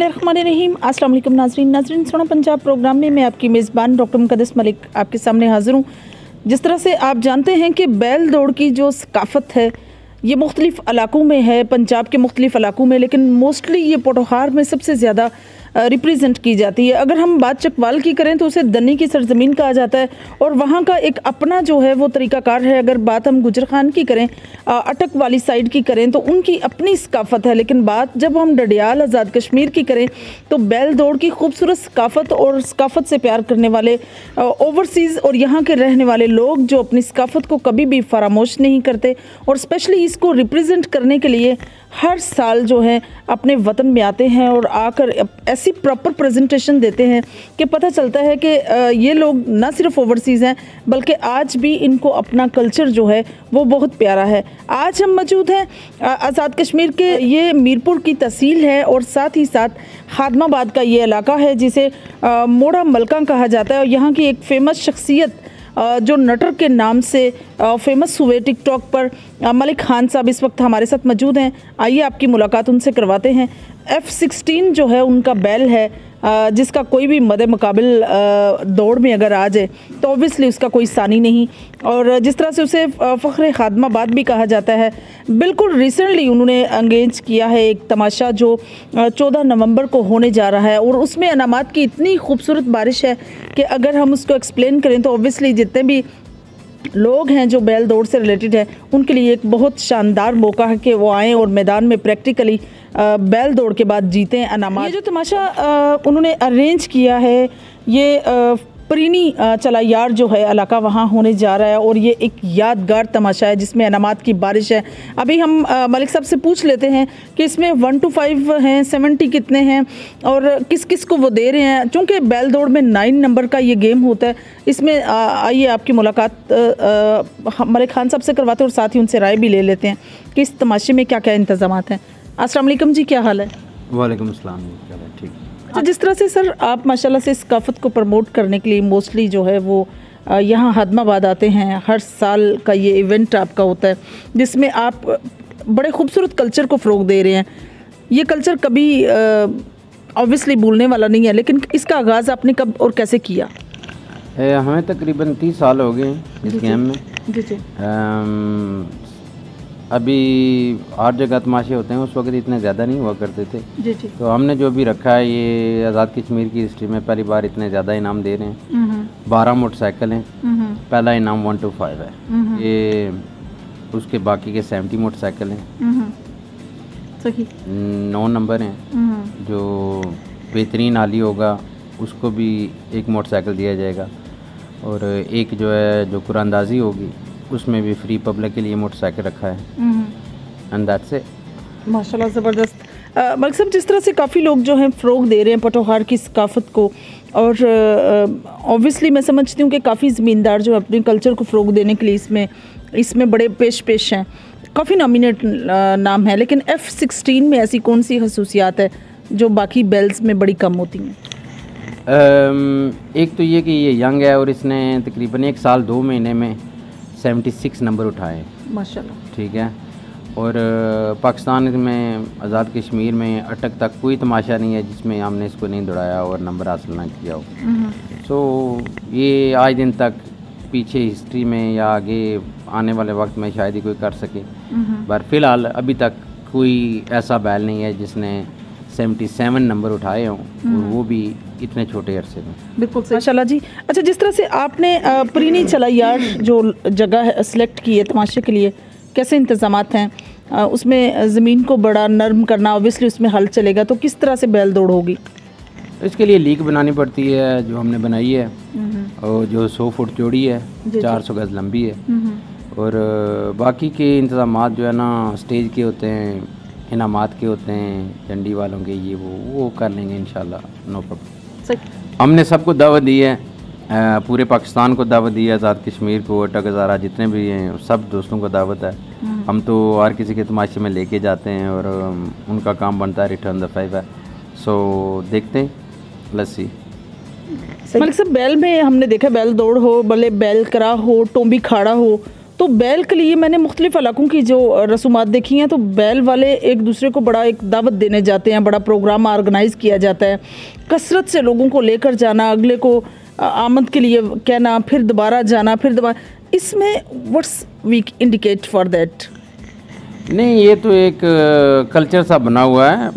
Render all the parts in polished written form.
बिस्मिल्लाहिर्रहमानिर्रहीम। अस्सलाम वालेकुम नाज़रीन सोना पंजाब प्रोग्राम में मैं आपकी मेज़बान डॉक्टर मुक़द्दस मलिक आपके सामने हाज़िर हूँ। जिस तरह से आप जानते हैं कि बैल दौड़ की जो सकाफ़त है ये मुख्तलिफ़ इलाकों में है, पंजाब के मुख्तलिफ़ इलाकों में, लेकिन मोस्टली ये पोठोहार में सबसे ज़्यादा रिप्रेजेंट की जाती है। अगर हम बात चकवाल की करें तो उसे दन्नी की सरजमीन कहा जाता है और वहाँ का एक अपना जो है वो तरीक़ाकार है। अगर बात हम गुजर खान की करें, अटक वाली साइड की करें तो उनकी अपनी सकाफ़त है। लेकिन बात जब हम डडियाल आज़ाद कश्मीर की करें तो बैल दौड़ की खूबसूरत सकाफ़त और सकाफ़त से प्यार करने वाले ओवरसीज़ और यहाँ के रहने वाले लोग जो अपनी सकाफ़त को कभी भी फरामोश नहीं करते और स्पेशली इसको रिप्रेजेंट करने के लिए हर साल जो है अपने वतन में आते हैं और आकर ऐसी प्रॉपर प्रेजेंटेशन देते हैं कि पता चलता है कि ये लोग ना सिर्फ ओवरसीज़ हैं बल्कि आज भी इनको अपना कल्चर जो है वो बहुत प्यारा है। आज हम मौजूद हैं आज़ाद कश्मीर के, ये मीरपुर की तहसील है और साथ ही साथ खादमाबाद का ये इलाका है जिसे मोड़ा मलका कहा जाता है। और यहाँ की एक फ़ेमस शख्सियत जो नटर के नाम से फेमस हुए टिकटॉक पर, मलिक खान साहब इस वक्त हमारे साथ मौजूद हैं। आइए आपकी मुलाकात उनसे करवाते हैं। F16 जो है उनका बैल है जिसका कोई भी मदे मुकाबिल दौड़ में अगर आ जाए तो ऑब्वियसली उसका कोई सानी नहीं। और जिस तरह से उसे फ़ख्र खादमाबाद भी कहा जाता है, बिल्कुल रिसेंटली उन्होंने एंगेज किया है एक तमाशा जो 14 नवंबर को होने जा रहा है और उसमें अनामात की इतनी खूबसूरत बारिश है कि अगर हम उसको एक्सप्लेन करें तो ऑब्वियसली जितने भी लोग हैं जो बैल दौड़ से रिलेटेड है उनके लिए एक बहुत शानदार मौका है कि वो आएँ और मैदान में प्रैक्टिकली बैल दौड़ के बाद जीते हैं अनामात। ये जो तमाशा उन्होंने अरेंज किया है ये परीनी चलायार जो है इलाका वहाँ होने जा रहा है और ये एक यादगार तमाशा है जिसमें अनामात की बारिश है। अभी हम मलिक साहब से पूछ लेते हैं कि इसमें 1 to 5 हैं, 70 कितने हैं और किस किस को वो दे रहे हैं। चूँकि बैल दौड़ में 9 नंबर का ये गेम होता है। इसमें आइए आपकी मुलाकात मलिक खान साहब से करवाते हैं और साथ ही उनसे राय भी ले लेते हैं कि इस तमाशे में क्या क्या इंतज़ामात हैं। अस्सलाम वालेकुम जी, क्या हाल है? वालेकुम अस्सलाम, ठीक। अच्छा, जिस तरह से सर आप माशाल्लाह से सकाफ़त को प्रमोट करने के लिए मोस्टली जो है वो यहाँ खादमाबाद आते हैं, हर साल का ये इवेंट आपका होता है जिसमें आप बड़े खूबसूरत कल्चर को फ़रोग़ दे रहे हैं। ये कल्चर कभी ऑब्वियसली भूलने वाला नहीं है, लेकिन इसका आगाज़ आपने कब और कैसे किया? हमें तकरीबन 30 साल हो गए हैं इस गेम में। जी। अभी 8 जगह तमाशे होते हैं, उस वक्त इतने ज़्यादा नहीं हुआ करते थे। जी। तो हमने जो भी रखा है ये आज़ाद कश्मीर की हिस्ट्री में पहली बार इतने ज़्यादा इनाम दे रहे हैं। 12 मोटरसाइकिल हैं। पहला इनाम 1 to 5 है। ये उसके बाकी के 70 मोटरसाइकिल हैं। 9 नंबर हैं। जो बेहतरीन आली होगा उसको भी एक मोटरसाइकिल दिया जाएगा और एक जो है जो कुरानंदाजी होगी उसमें भी फ्री पब्लिक के लिए मोटरसाइकिल रखा है। And that's it. माशाल्लाह ज़बरदस्त। मलिक साहब, जिस तरह से काफ़ी लोग जो हैं फ़रोग़ दे रहे हैं पोठोहार की सकाफ़त को और ऑब्वियसली मैं समझती हूँ कि काफ़ी ज़मींदार जो अपने कल्चर को फ़रोग़ देने के लिए इसमें बड़े पेश हैं। काफ़ी नॉमिनेट नाम है, लेकिन F16 में ऐसी कौन सी खसूसियात है जो बाकी बेल्स में बड़ी कम होती हैं? एक तो ये कि ये यंग है और इसने तकरीबन 1 साल 2 महीने में 76 नंबर उठाए माशाल्लाह। ठीक है। और पाकिस्तान में आज़ाद कश्मीर में अटक तक कोई तमाशा नहीं है जिसमें हमने इसको नहीं दौड़ाया और नंबर हासिल ना किया हो। सो ये आज दिन तक पीछे हिस्ट्री में या आगे आने वाले वक्त में शायद ही कोई कर सके, पर फ़िलहाल अभी तक कोई ऐसा बैल नहीं है जिसने 77 नंबर उठाए हों और वो भी इतने छोटे अरसे में। बिल्कुल माशाल्लाह जी। अच्छा, जिस तरह से आपने परीनी चलायार जो जगह है सेलेक्ट की है तमाशे के लिए, कैसे इंतज़ामात हैं उसमें? ज़मीन को बड़ा नरम करना, ऑब्वियसली उसमें हल चलेगा, तो किस तरह से बैल दौड़ होगी? इसके लिए लीक बनानी पड़ती है जो हमने बनाई है और जो 100 फुट चौड़ी है, 400 गज़ लंबी है। और बाकी के इंतज़ामात जो है ना स्टेज के होते हैं, इनामात के होते हैं, चंडी वालों के, ये वो कर लेंगे इंशाल्लाह, नो प्रॉब्लम। हमने सबको दावत दी है, पूरे पाकिस्तान को दावत दी है, आज़ाद कश्मीर को, अटक हज़ारा जितने भी हैं सब दोस्तों को दावत है। हम तो हर किसी के तमाशे में लेके जाते हैं और उनका काम बनता है रिटर्न द फेवर। सो देखते हैं, लेट्स सी। मलिक साहब, बैल में हमने देखा बैल दौड़ हो, भले बैल करा हो, टोंबी खाड़ा हो, तो बैल के लिए मैंने मुख्तलिफ इलाकों की जो रसूमात देखी हैं, तो बैल वाले एक दूसरे को बड़ा एक दावत देने जाते हैं, बड़ा प्रोग्राम ऑर्गेनाइज़ किया जाता है, कसरत से लोगों को लेकर जाना, अगले को आमद के लिए कहना, फिर दोबारा जाना, फिर दोबारा। इसमें what's we indicate for that? नहीं, ये तो एक कल्चर सा बना हुआ है,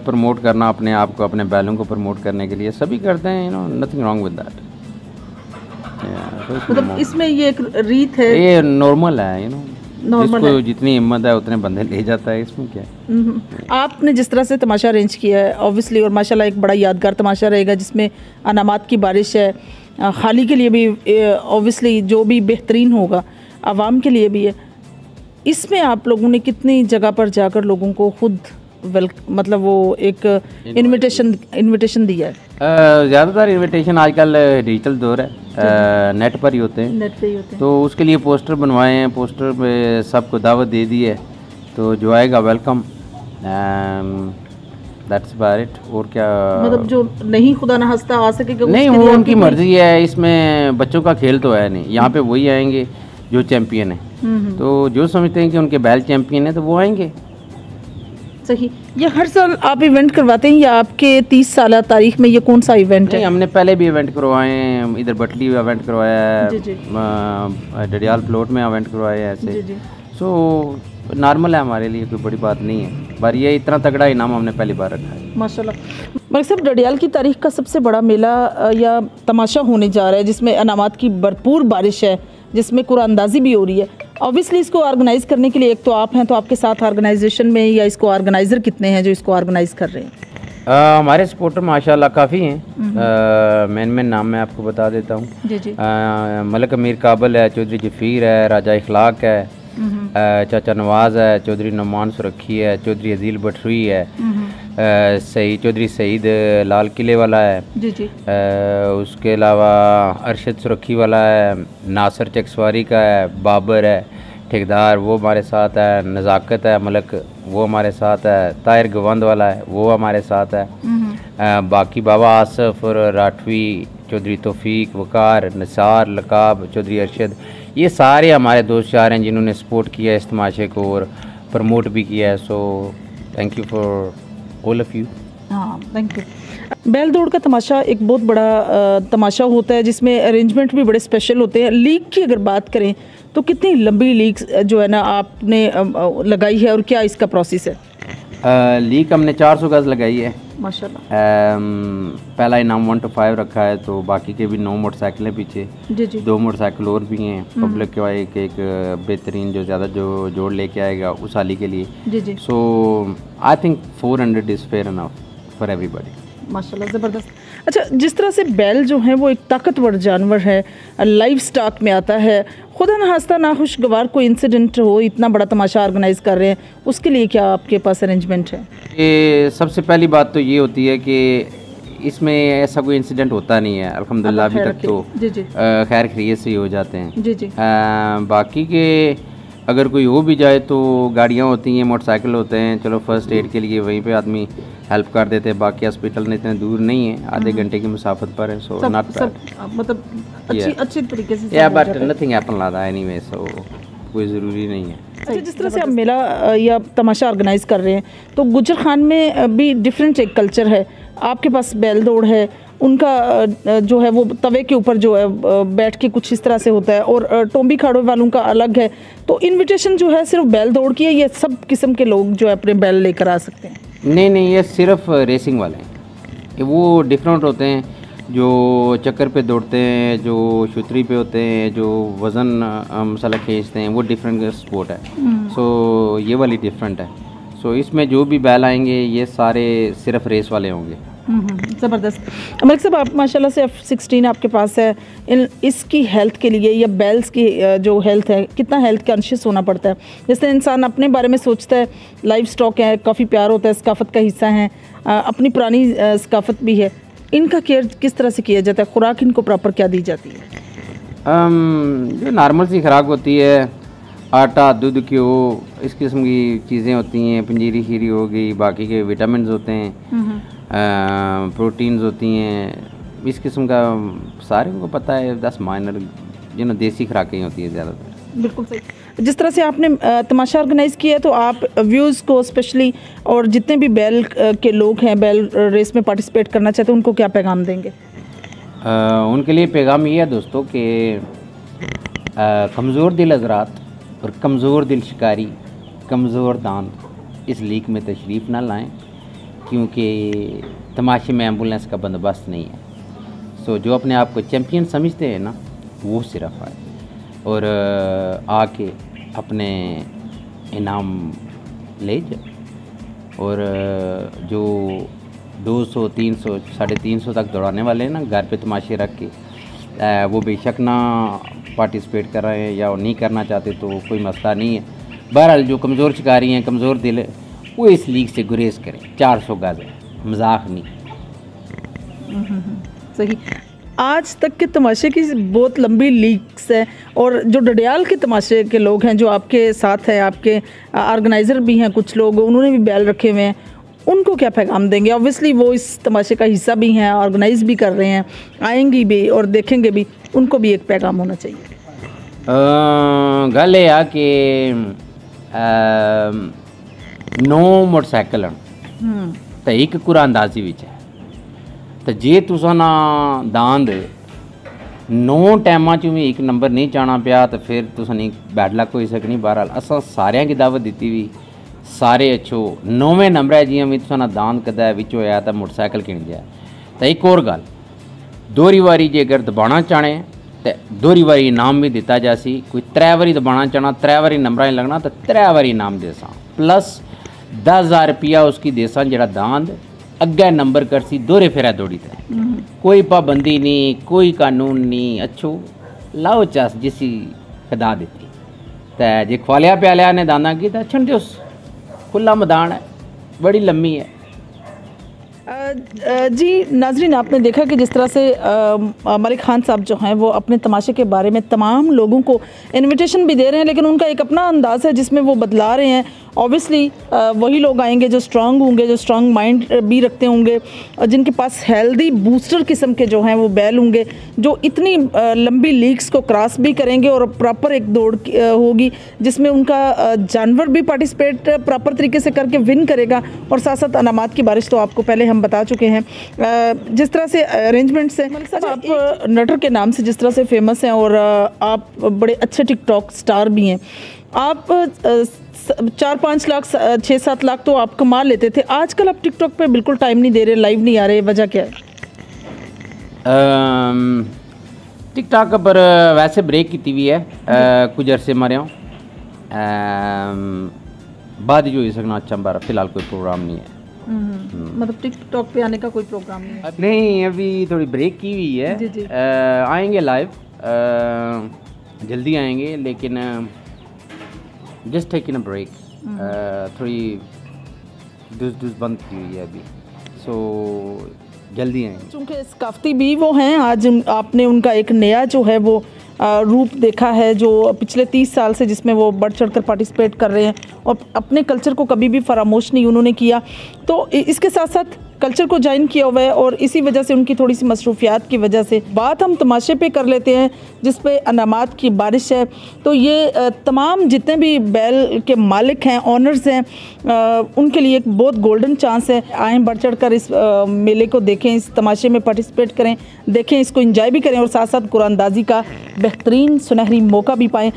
प्रमोट करना अपने आप को, अपने बैलों को प्रमोट करने के लिए सभी करते हैं, नथिंग रॉन्ग विद दैट। मतलब इसमें ये एक रीत है, ये नॉर्मल है, नॉर्मल जिसको है। जितनी हिम्मत है उतने बंदे ले जाता है, इसमें क्या है। आपने जिस तरह से तमाशा अरेंज किया है ऑब्वियसली, और माशाल्लाह एक बड़ा यादगार तमाशा रहेगा जिसमें अनामात की बारिश है, खाली के लिए भी ऑब्वियसली जो भी बेहतरीन होगा आवाम के लिए भी है। इसमें आप लोगों ने कितनी जगह पर जाकर लोगों को खुद मतलब वो एक इनविटेशन दिया है? ज़्यादातर इनविटेशन आजकल डिजिटल दौर है, नेट पर ही होते हैं, नेट पे ही होते हैं। तो उसके लिए पोस्टर बनवाए हैं, पोस्टर पे सबको दावत दे दी है, तो जो आएगा वेलकम, दैट्स अबाउट इट। और क्या, मतलब जो नहीं खुदा ना हंसता आ सकेगा नहीं, वो उनकी मर्जी है, इसमें बच्चों का खेल तो है नहीं, यहाँ पे वही आएंगे जो चैंपियन है, तो जो समझते हैं कि उनके बैल चैंपियन है तो वो आएंगे। सही। ये हर साल आप इवेंट करवाते हैं या आपके 30 साल तारीख में ये कौन सा इवेंट है? नहीं, हमने पहले भी इवेंट करवाए हैं, इधर बटली इवेंट करवाया है, डडियाल प्लॉट में इवेंट करवाए हैं ऐसे, सो नॉर्मल है हमारे लिए, कोई बड़ी बात नहीं है, पर ये इतना तगड़ा इनाम हमने पहली बार रखा है। माशाल्लाह। मलिक साहब, डडियाल की तारीख का सबसे बड़ा मेला या तमाशा होने जा रहा है जिसमें अनामात की भरपूर बारिश है, जिसमें कुरानंदाजी भी हो रही है। ऑब्वियसली इसको ऑर्गेनाइज करने के लिए एक तो आप हैं, तो आपके साथ ऑर्गेनाइजेशन में या इसको ऑर्गेनाइज़र कितने हैं जो इसको ऑर्गेनाइज कर रहे हैं? हमारे सपोर्टर माशाल्लाह काफ़ी हैं, मेन नाम मैं आपको बता देता हूँ। जी जी। मलिक अमीर काबल है, चौधरी जफ़ीर है, राजा इखलाक है, चाचा नवाज़ है, चौधरी नुमान सुरखी है, चौधरी अजील बटरी है, सईद चौधरी सईद लाल किले वाला है, जी जी। उसके अलावा अरशद सुरखी वाला है, नासिर चकसवारी का है, बाबर है ठेकेदार, वो हमारे साथ है, नज़ाकत है मलक, वो हमारे साथ है, ताहिर गवंद वाला है, वो हमारे साथ है, बाकी बाबा आसफ और राठवी, चौधरी तौफीक, वकार, निसार, लकाब, चौधरी अरशद, ये सारे हमारे दोस्त यार हैं जिन्होंने सपोर्ट किया है इस तमाशे को और प्रमोट भी किया है, so thank you for all of you. हाँ, थैंक यू। बैल दौड़ का तमाशा एक बहुत बड़ा तमाशा होता है जिसमें अरेंजमेंट भी बड़े स्पेशल होते हैं। लीग की अगर बात करें तो कितनी लंबी लीग जो है ना आपने लगाई है और क्या इसका प्रोसेस है? लीग हमने 400 गज लगाई है माशाल्लाह। पहला इनाम 1 to 5 रखा है, तो बाकी के भी 9 मोटरसाइकिलें पीछे, जी जी। 2 मोटरसाइकिल और भी हैं पब्लिक के वाई एक बेहतरीन जो ज़्यादा जो जोड़ लेके आएगा उस हाली के लिए। जी जी। So I think 400 is fair enough for everybody. माशाल्लाह, ज़बरदस्त। अच्छा, जिस तरह से बैल जो है वो एक ताकतवर जानवर है, लाइव स्टॉक में आता है, खुदा न खास्ता नाखुशगवार कोई इंसिडेंट हो, इतना बड़ा तमाशा ऑर्गेनाइज कर रहे हैं, उसके लिए क्या आपके पास अरेंजमेंट है? ये सबसे पहली बात तो ये होती है कि इसमें ऐसा कोई इंसिडेंट होता नहीं है अल्हम्दुलिल्लाह अभी तक, तो जी जी। खैर खैरियत से ही हो जाते हैं। जी जी। बाकी के अगर कोई हो भी जाए तो गाड़ियाँ होती हैं, मोटरसाइकिल होते हैं, चलो फर्स्ट एड के लिए वहीं पे आदमी हेल्प कर देते हैं, बाकी हॉस्पिटल इतने दूर नहीं है, आधे घंटे की मुसाफत पर है, सो नॉट मतलब अच्छी तरीके से या बट नथिंग हैपन लाता है एनीवे, सो कोई ज़रूरी नहीं है। अच्छा, जिस तरह से आप मेला या तमाशा ऑर्गेनाइज कर रहे हैं तो गुजर खान में भी डिफरेंट एक कल्चर है, आपके पास बैल दौड़ है, उनका जो है वो तवे के ऊपर जो है बैठ के कुछ इस तरह से होता है, और टोंबी खाड़ो वालों का अलग है, तो इनविटेशन जो है सिर्फ बैल दौड़ की है या सब किस्म के लोग जो है अपने बैल लेकर आ सकते हैं? नहीं, ये सिर्फ रेसिंग वाले हैं, वो डिफरेंट होते हैं, जो चक्कर पे दौड़ते हैं, जो शुतरी पे होते हैं, जो वज़न मसाला खींचते हैं, वो डिफरेंट स्पोर्ट है, सो ये वाली डिफरेंट है। सो इसमें जो भी बैल आएंगे ये सारे सिर्फ रेस वाले होंगे। ज़बरदस्त। मलिक साहब, आप माशाल्लाह से F16 आपके पास है, इसकी हेल्थ के लिए या बैल्स की जो हेल्थ है, कितना हेल्थ कॉन्शियस होना पड़ता है? जैसे इंसान अपने बारे में सोचता है, लाइव स्टॉक है, काफ़ी प्यार होता है, सकाफत का हिस्सा है, अपनी पुरानी सकाफत भी है, इनका केयर किस तरह से किया जाता है? खुराक इनको प्रॉपर क्या दी जाती है? जो नॉर्मल सी खुराक होती है, आटा, दूध, घ्यो, इस किस्म की चीज़ें होती हैं, पंजीरी खीरी हो गई, बाकी के विटामिन होते हैं, प्रोटीन्स होती हैं, इस किस्म का सारे को पता है, 10 माइनर देसी खुराकें होती है ज़्यादातर। बिल्कुल सही। जिस तरह से आपने तमाशा ऑर्गेनाइज़ किया है, तो आप व्यूज़ को स्पेशली और जितने भी बैल के लोग हैं, बैल रेस में पार्टिसिपेट करना चाहते हैं, उनको क्या पैगाम देंगे? उनके लिए पैगाम ये है दोस्तों कि कमज़ोर दिल हज़रात और कमज़ोर दिल शिकारी, कमज़ोर दांत इस लीग में तशरीफ़ ना लाएं, क्योंकि तमाशे में एम्बुलेंस का बंदोबस्त नहीं है। सो जो अपने आप को चैम्पियन समझते हैं ना, वो सिर्फ आए और आके अपने इनाम ले जाए। और जो 200, 300, 350 तक दौड़ाने वाले हैं ना घर पे तमाशे रख के, वो बेशक ना पार्टिसिपेट कर रहे हैं या नहीं करना चाहते, तो कोई मसला नहीं है। बहरहाल जो कमज़ोर शिकारी हैं, कमज़ोर दिल है, वो इस लीग से गुरेज करें। 400 गज है, मजाक नहीं। सही। आज तक के तमाशे की बहुत लंबी लीग्स है, और जो डडियाल के तमाशे के लोग हैं जो आपके साथ हैं, आपके ऑर्गेनाइज़र भी हैं कुछ लोग, उन्होंने भी बैल रखे हुए हैं, उनको क्या पैगाम देंगे? ऑब्वियसली वो इस तमाशे का हिस्सा भी हैं, ऑर्गेनाइज भी कर रहे हैं, आएंगी भी और देखेंगे भी, उनको भी एक पैगाम होना चाहिए। गल यह कि 9 मोटरसाइकिल तो एक कुरानंदाजी विच है, तो जे तुसा ना दांद 9 टाइमां च भी एक नंबर नहीं जाना पिया, तो फिर तुसा नहीं बैड लक होई सकनी। बहरहाल असां सारियां की दावत दी हुई, सारे अच्छो 9वें नंबर है, जियां भी तुसा ना दांद कदा विच होया तो मोटरसाइकिल किन जाए। तो एक और गल, दोहरी वारी जे अगर दबाना चाहे तो दोहरी वारी इनाम भी दिता जासी। कोई 3 वारी दबाना चाहना, 3 वारी नंबर लगना, तो 3 वारी इनाम देसा, प्लस 10,000 रुपया उसकी देसा जरा दांद अग्गे नंबर करसी दोहरे फेरा दौड़ी थे। कोई पाबंदी नहीं, कोई कानून नहीं, अच्छो लाओ चस जिसी कदा देती। तो जे ख्वालिया प्यालिया ने दाना की तो अच्छन दियोस, खुला मैदान है, बड़ी लम्मी है। जी नाजरीन, आपने देखा कि जिस तरह से मलिक खान साहब जो हैं वो अपने तमाशे के बारे में तमाम लोगों को इनविटेशन भी दे रहे हैं, लेकिन उनका एक अपना अंदाज़ है जिसमें वो बदला रहे हैं। ऑब्वियसली वही लोग आएंगे जो स्ट्रांग होंगे, जो स्ट्रांग माइंड भी रखते होंगे, और जिनके पास हेल्दी बूस्टर किस्म के जो हैं वो बैल होंगे, जो इतनी लंबी लीग्स को क्रॉस भी करेंगे, और प्रॉपर एक दौड़ होगी जिसमें उनका जानवर भी पार्टिसिपेट प्रॉपर तरीके से करके विन करेगा, और साथ साथ अनामात की बारिश तो आपको पहले हम बता चुके हैं। जिस तरह से अरेंजमेंट्स हैं, आप नटर के नाम से जिस तरह से फेमस हैं, और आप बड़े अच्छे टिकटॉक स्टार भी हैं, आप 4-5 लाख 6-7 लाख तो आप कमा लेते थे, आजकल आप टिकटॉक पे बिल्कुल टाइम नहीं दे रहे, लाइव नहीं आ रहे, वजह क्या है? टिकटॉक पर वैसे ब्रेक की हुई है कुछ अरसे मारे बाद जो हो सकना अच्छा, बार फिलहाल कोई प्रोग्राम नहीं है। मतलब टिकटॉक पे आने का कोई प्रोग्राम नहीं है? नहीं, अभी थोड़ी ब्रेक की हुई है। जी जी। आएंगे लाइव, जल्दी आएंगे, लेकिन जस्ट टेकिंग अ ब्रेक, थोड़ी दूस बंद की हुई है अभी, सो जल्दी आएंगे। चूँकि सकाफती भी वो हैं, आज आपने उनका एक नया जो है वो रूप देखा है, जो पिछले 30 साल से जिसमें वो बढ़ चढ़ कर पार्टिसिपेट कर रहे हैं, और अपने कल्चर को कभी भी फरामोश नहीं उन्होंने किया। तो इसके साथ साथ कल्चर को ज्वाइन किया हुआ है, और इसी वजह से उनकी थोड़ी सी मसरूफियात की वजह से बात हम तमाशे पे कर लेते हैं जिस पे अनामात की बारिश है। तो ये तमाम जितने भी बैल के मालिक हैं, ऑनर्स हैं, उनके लिए एक बहुत गोल्डन चांस है। आएँ, बढ़ चढ़ कर इस मेले को देखें, इस तमाशे में पार्टिसिपेट करें, देखें, इसको इंजॉय भी करें, और साथ साथ कुरानंदाजी का बेहतरीन सुनहरी मौका भी पाएँ।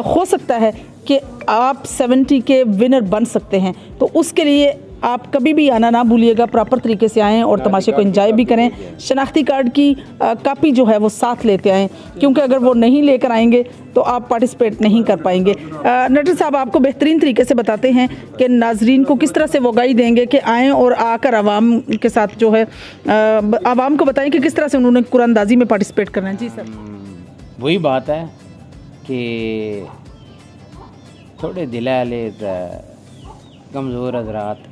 हो सकता है कि आप 70 के विनर बन सकते हैं, तो उसके लिए आप कभी भी आना ना भूलिएगा, प्रॉपर तरीके से आएँ और तमाशे को एंजॉय भी करें। शनाख्ती कार्ड की कापी जो है वो साथ लेते आएँ, क्योंकि अगर वो नहीं लेकर आएंगे तो आप पार्टिसिपेट नहीं कर पाएंगे। नटर साहब आपको बेहतरीन तरीके से बताते हैं कि नाजरीन को किस तरह से वो गाइड देंगे कि आएँ और आकर आवाम के साथ जो है आवाम को बताएं कि किस तरह से उन्होंने कुरानंदाजी में पार्टिसिपेट करना है। जी सर। वही बात है कि थोड़े दिल वाले कमज़ोर हजरात,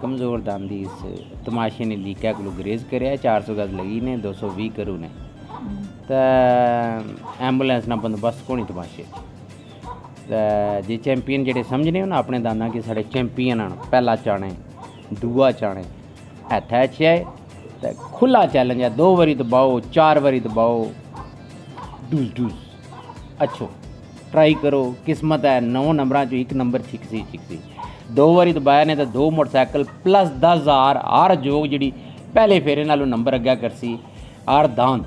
कमज़ोर दांदी इस तमाशे ने लीका को ग्रेज करे, 400 गज लगी ने, 220 करू ने, तो एम्बुलेंस ना बंदोबस्त कोनी तमाशे। तो जे चैंपियन जेडे समझने हो ना अपने दादा कि साढ़े चैंपियन आन, पहला चाने, दूआ चाने, हत्थ है, तो खुला चैलेंज है, 2 वारी दबाओ, 4 वारी दबाओ, डूस डूस अच्छो ट्राई करो, किस्मत है 9 नंबर चो 1 नंबर छिकसी 2 बारी दबाया ने तो 2 मोटरसाइकिल प्लस 10,000 हर जोग जी पहले फेरे नालों नंबर अग्गा करसी। हर दांद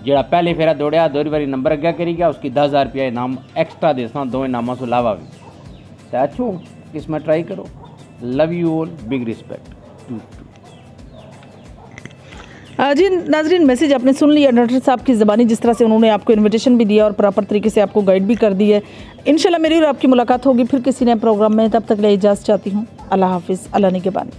जो पहले फेरा दौड़िया 2 बारी नंबर अग्गा करी गया, उसकी 10,000 रुपया इनाम एक्स्ट्रा देसा, 2 इनामों से अलावा भी। तो अच्छो किस्मत ट्राई करो। Love you all, big respect. जी नाजरीन, मैसेज आपने सुन लिया डॉक्टर साहब की ज़बानी, जिस तरह से उन्होंने आपको इनविटेशन भी दिया और प्रॉपर तरीके से आपको गाइड भी कर दी है। इंशाल्लाह मेरी और आपकी मुलाकात होगी फिर किसी नए प्रोग्राम में। तब तक ले इजाज़त चाहती हूँ। अल्लाह हाफिज़, अल्लाह निगहबान।